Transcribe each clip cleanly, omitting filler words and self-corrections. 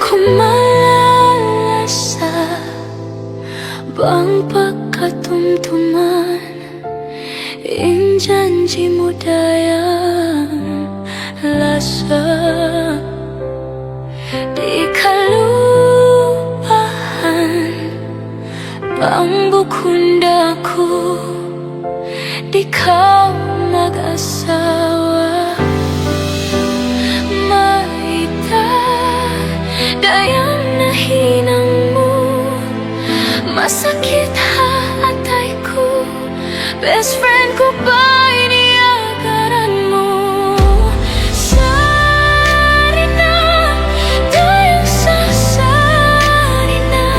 Aku malalasa bang pagkatumtuman, ing janji mo dayang lasa. Di kalupahan pambukunda ko, di ka mag-asawa. Maita dayang nahinang mo, masakit ha atay ko. Best friend ko ba iniagaran mo? Sari na, dayang sasari na,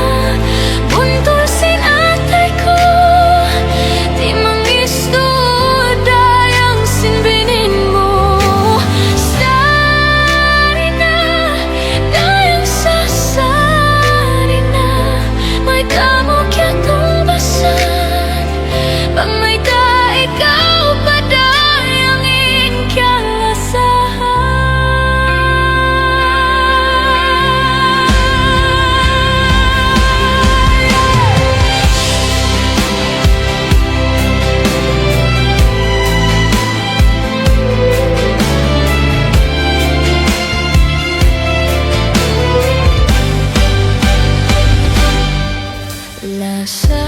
buntol sin atay ko. Di mangisto dayang sinbinin mo. Sari na, dayang sasari na, may kamok yatong basan. Pag may da, ikaw pa dayang inkyalasahan. Lasa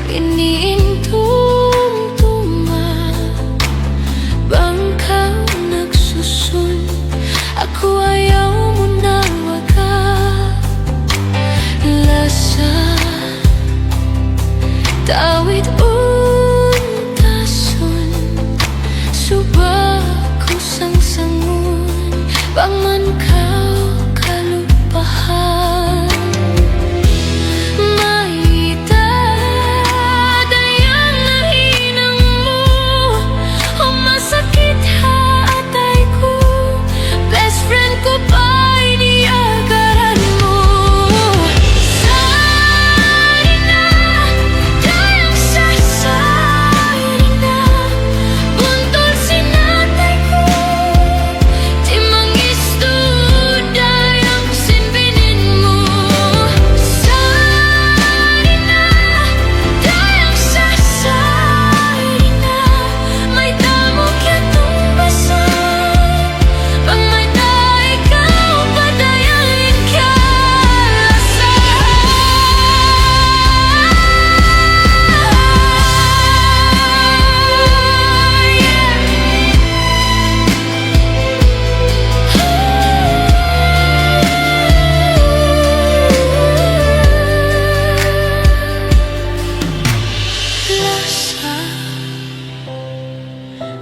iniintungtuma, bangka nagsusun. Ako ayaw mo na waga. Lasa tawid untasun, subak ko sang-sangun, pangman kao kalupahan.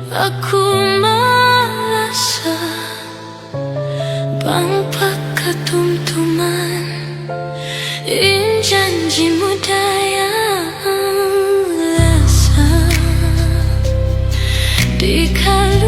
Aku malasa bang pagkatumtuman, ing janji mo dayang lasa. Di ka